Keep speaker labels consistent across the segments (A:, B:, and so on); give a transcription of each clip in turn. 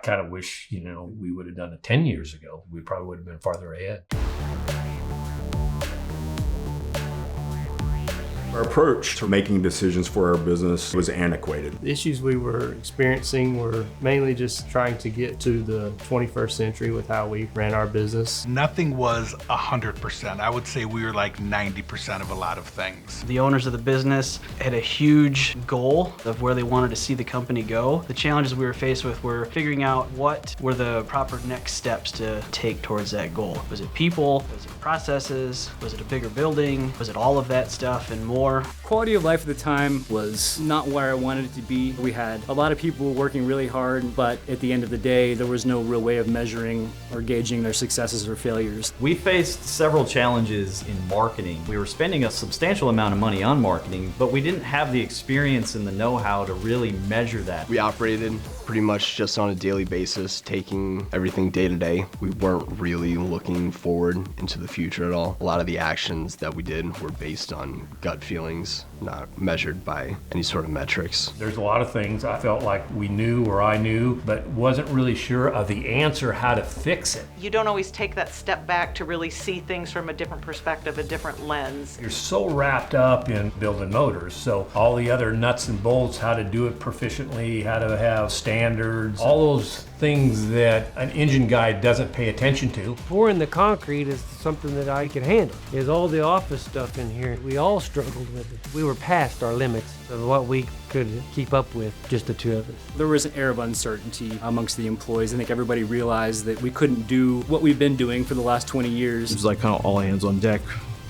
A: kind of wish, we would have done it 10 years ago. We probably would have been farther ahead.
B: Our approach to making decisions for our business was antiquated.
C: The issues we were experiencing were mainly just trying to get to the 21st century with how we ran our business.
D: Nothing was 100%. I would say we were like 90% of a lot of things.
E: The owners of the business had a huge goal of where they wanted to see the company go. The challenges we were faced with were figuring out what were the proper next steps to take towards that goal. Was it people? Was it processes? Was it a bigger building? Was it all of that stuff and more?
F: Quality of life at the time was not where I wanted it to be. We had a lot of people working really hard, but at the end of the day, there was no real way of measuring or gauging their successes or failures.
G: We faced several challenges in marketing. We were spending a substantial amount of money on marketing, but we didn't have the experience and the know-how to really measure that.
H: We operated pretty much just on a daily basis, taking everything day to day. We weren't really looking forward into the future at all. A lot of the actions that we did were based on gut feelings, not measured by any sort of metrics.
A: There's a lot of things I felt like we knew or I knew, but wasn't really sure of the answer how to fix it.
I: You don't always take that step back to really see things from a different perspective, a different lens.
A: You're so wrapped up in building motors, so all the other nuts and bolts, how to do it proficiently, how to have standards, all those things that an engine guy doesn't pay attention to.
J: Pouring the concrete is something that I could handle. Is all the office stuff in here. We all struggled with it. We were past our limits of what we could keep up with, just the two of us.
F: There was an air of uncertainty amongst the employees. I think everybody realized that we couldn't do what we've been doing for the last 20 years.
K: It was like kind of all hands on deck,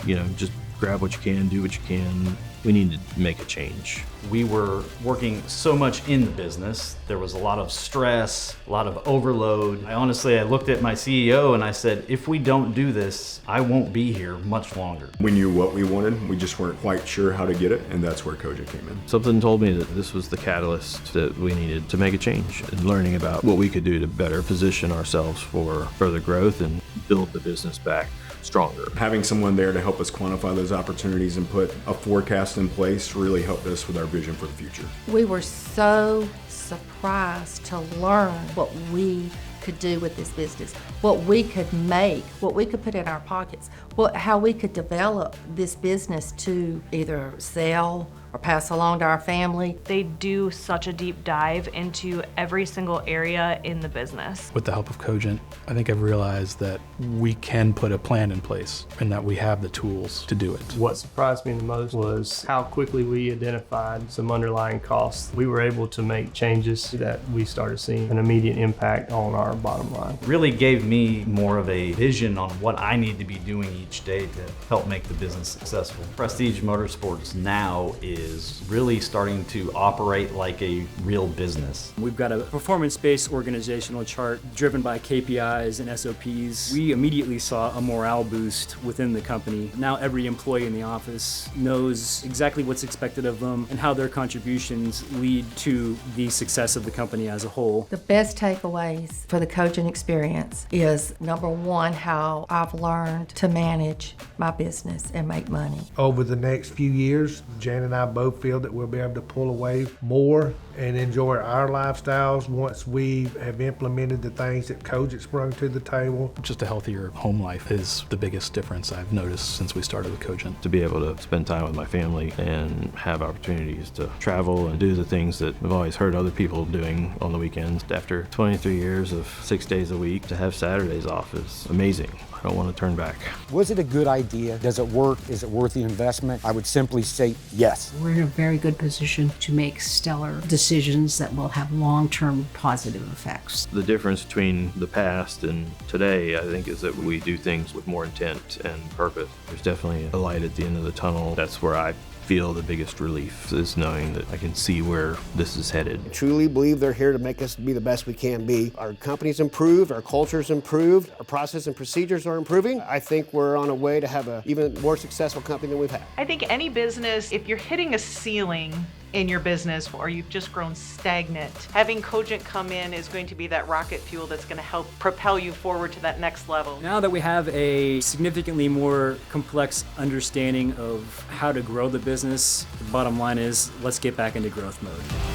K: just grab what you can, do what you can. We need to make a change.
G: We were working so much in the business. There was a lot of stress, a lot of overload. I looked at my CEO and I said, if we don't do this, I won't be here much longer.
B: We knew what we wanted, we just weren't quite sure how to get it, and that's where Cogent came in.
K: Something told me that this was the catalyst that we needed to make a change, and learning about what we could do to better position ourselves for further growth and build the business back stronger.
B: Having someone there to help us quantify those opportunities and put a forecast in place really helped us with our vision for the future.
L: We were so surprised to learn what we could do with this business, what we could make, what we could put in our pockets, how we could develop this business to either sell or pass along to our family.
M: They do such a deep dive into every single area in the business.
N: With the help of Cogent, I think I've realized that we can put a plan in place and that we have the tools to do it.
C: What surprised me the most was how quickly we identified some underlying costs. We were able to make changes that we started seeing an immediate impact on our bottom line.
G: It really gave me more of a vision on what I need to be doing each day to help make the business successful. Prestige Motorsports now is really starting to operate like a real business.
F: We've got a performance-based organizational chart driven by KPIs and SOPs. We immediately saw a morale boost within the company. Now every employee in the office knows exactly what's expected of them and how their contributions lead to the success of the company as a whole.
L: The best takeaways for the Cogent experience is, number one, how I've learned to manage my business and make money.
O: Over the next few years, Jan and I both feel that we'll be able to pull away more and enjoy our lifestyles once we have implemented the things that Cogent sprung to the table.
N: Just a healthier home life is the biggest difference I've noticed since we started with Cogent.
K: To be able to spend time with my family and have opportunities to travel and do the things that I've always heard other people doing on the weekends. After 23 years of 6 days a week, to have Saturdays off is amazing. I don't want to turn back.
P: Was it a good idea? Does it work? Is it worth the investment? I would simply say yes.
Q: We're in a very good position to make stellar decisions that will have long-term positive effects.
K: The difference between the past and today, I think, is that we do things with more intent and purpose. There's definitely a light at the end of the tunnel. That's where I feel the biggest relief, is knowing that I can see where this is headed.
R: I truly believe they're here to make us be the best we can be. Our company's improved, our culture's improved, our process and procedures are improving. I think we're on a way to have an even more successful company than we've had.
I: I think any business, if you're hitting a ceiling in your business or you've just grown stagnant, having Cogent come in is going to be that rocket fuel that's going to help propel you forward to that next level.
F: Now that we have a significantly more complex understanding of how to grow the business, the bottom line is, let's get back into growth mode.